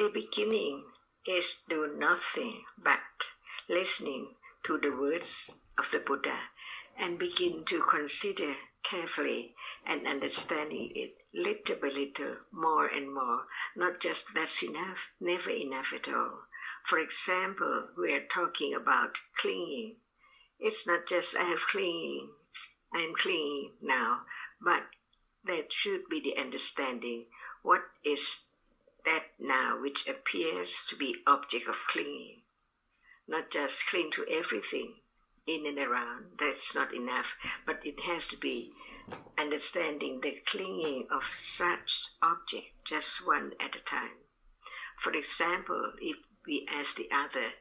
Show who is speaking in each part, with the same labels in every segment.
Speaker 1: The beginning is do nothing but listening to the words of the Buddha and begin to consider carefully and understanding it little by little, more and more. Not just that's enough, never enough at all. For example, we are talking about clinging. It's not just I am clinging now, but that should be the understanding. What is that now which appears to be object of clinging? Not just cling to everything in and around, that's not enough, but it has to be understanding the clinging of such object, just one at a time. For example, if we ask the other,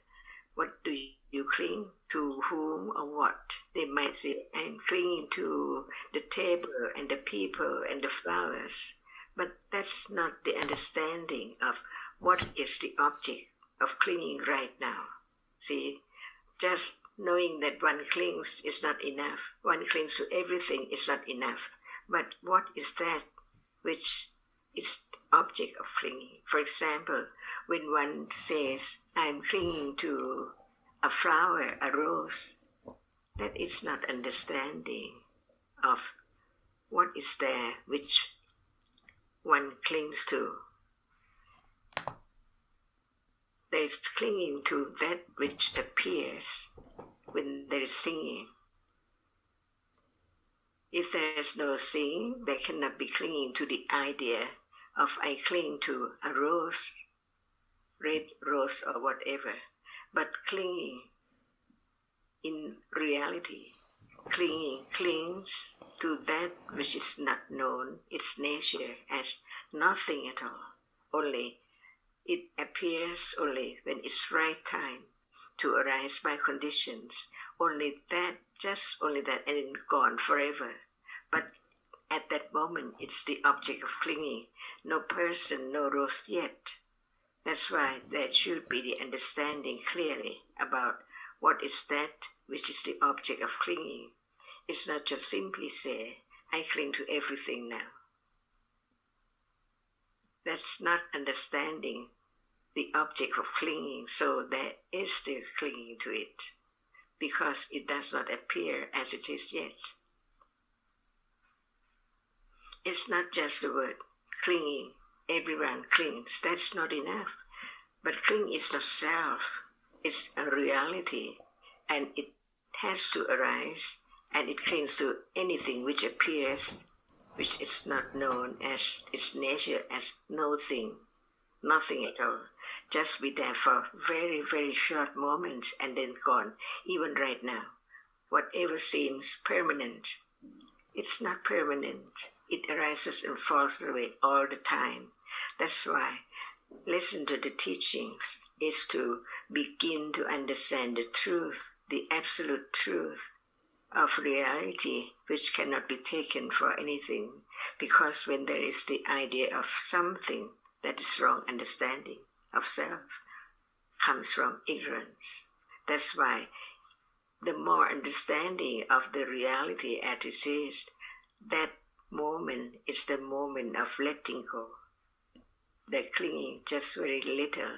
Speaker 1: what do you cling to, whom or what? They might say, I'm clinging to the table and the people and the flowers. But that's not the understanding of what is the object of clinging right now. See, just knowing that one clings is not enough. One clings to everything is not enough. But what is that which is the object of clinging? For example, when one says, I'm clinging to a flower, a rose, that is not understanding of what is there which one clings to. There is clinging to that which appears when there is singing. If there is no singing, there cannot be clinging to the idea of I cling to a rose, red rose or whatever. But clinging in reality, clinging clings to that which is not known, its nature as nothing at all. Only it appears only when it's right time to arise by conditions. Only that, just only that, and then gone forever. But at that moment, it's the object of clinging. No person, no rose yet. That's why there should be the understanding clearly about what is that which is the object of clinging. It's not just simply say, I cling to everything now. That's not understanding the object of clinging, so there is still clinging to it, because it does not appear as it is yet. It's not just the word clinging, everyone clings, that's not enough. But cling is not self, it's a reality, and it has to arise, and it clings to anything which appears, which is not known as its nature as no thing, nothing at all. Just be there for very, very short moments and then gone, even right now. Whatever seems permanent, it's not permanent. It arises and falls away all the time. That's why listen to the teachings is to begin to understand the truth, the absolute truth of reality, which cannot be taken for anything. Because when there is the idea of something, that is wrong understanding of self, comes from ignorance. That's why the more understanding of the reality as it is, that moment is the moment of letting go. The clinging just very little,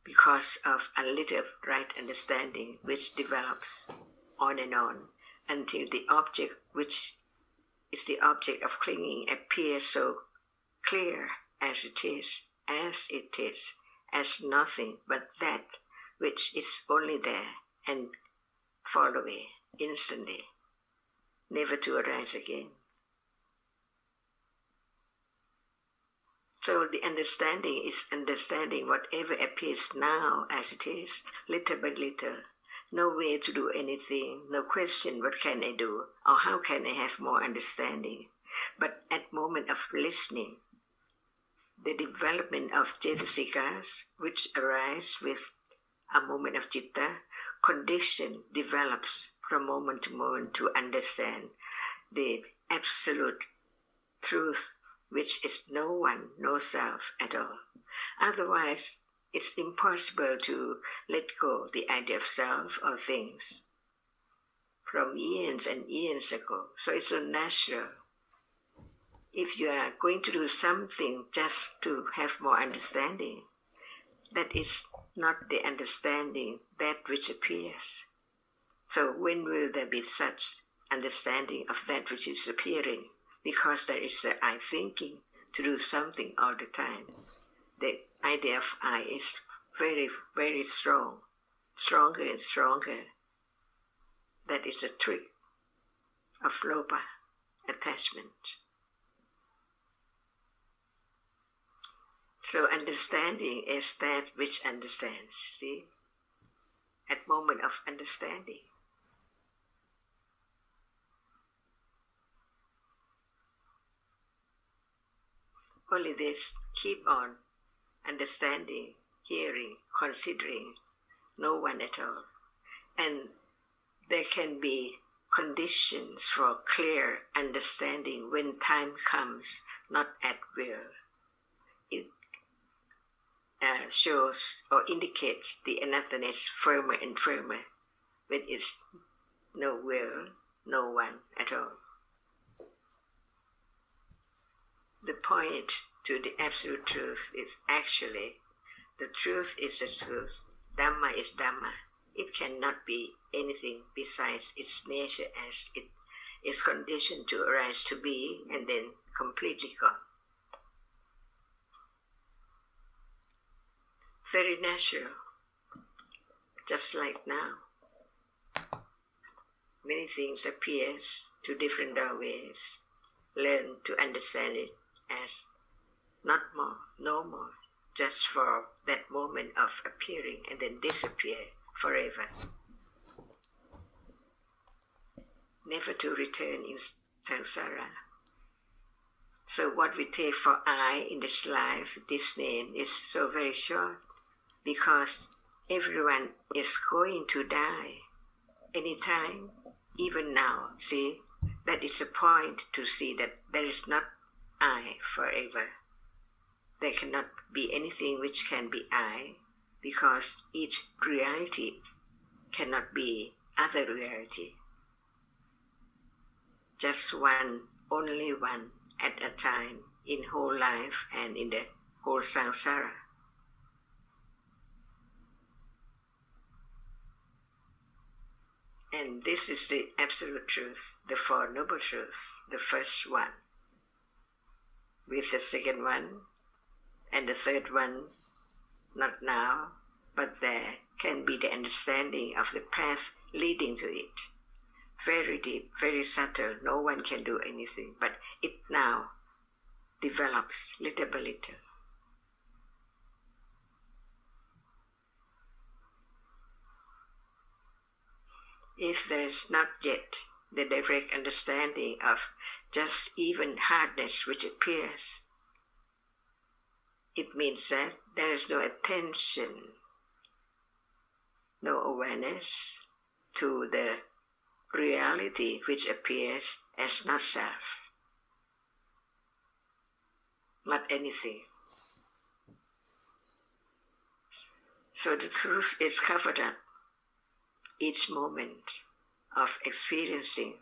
Speaker 1: because of a little right understanding which develops on and on until the object which is the object of clinging appears so clear as it is, as nothing but that which is only there and fall away instantly, never to arise again. So the understanding is understanding whatever appears now as it is, little by little. No way to do anything, no question what can I do or how can I have more understanding. But at moment of listening, the development of Cetasikas, which arise with a moment of Citta, condition develops from moment to moment to understand the absolute truth, which is no one, no self at all. Otherwise, it's impossible to let go the idea of self or things from eons and eons ago. So it's so natural. if you are going to do something just to have more understanding, that is not the understanding that which appears. So when will there be such understanding of that which is appearing? Because there is the I thinking to do something all the time. The idea of I is very, very strong, stronger and stronger. That is a trick of lopa, attachment. So understanding is that which understands, see? At moment of understanding. Only this, keep on understanding, hearing, considering, no one at all. And there can be conditions for clear understanding when time comes, not at will. It shows or indicates the another's firmer and firmer when it's no will, no one at all. The point to the absolute truth is actually the truth is the truth. Dhamma is Dhamma. It cannot be anything besides its nature as it is conditioned to arise to be and then completely gone. Very natural, just like now. Many things appears to different doorways. Learn to understand it as not more, no more, just for that moment of appearing and then disappear forever. Never to return in samsara. So what we take for I in this life, this name, is so very short because everyone is going to die anytime, even now. See, that is a point to see that there is not I forever. There cannot be anything which can be I, because each reality cannot be other reality. Just one, only one at a time in whole life and in the whole samsara. And this is the absolute truth, the Four Noble Truths, the first one. With the second one and the third one, not now, but there can be the understanding of the path leading to it. Very deep, very subtle, no one can do anything, but it now develops little by little. If there is not yet the direct understanding of just even hardness which appears, it means that there is no attention, no awareness to the reality which appears as not self, not anything. So the truth is covered up each moment of experiencing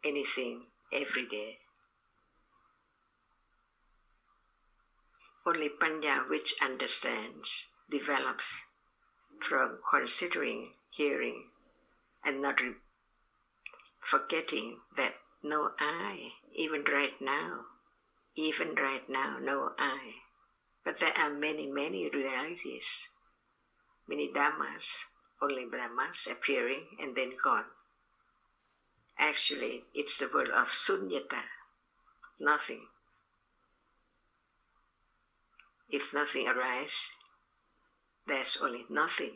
Speaker 1: anything every day. Only Panya which understands develops from considering, hearing, and not forgetting that no I, even right now, no I. But there are many, many realities, many dhammas, only Brahmas appearing and then gone. Actually, it's the world of sunyata, nothing. If nothing arises, there's only nothing.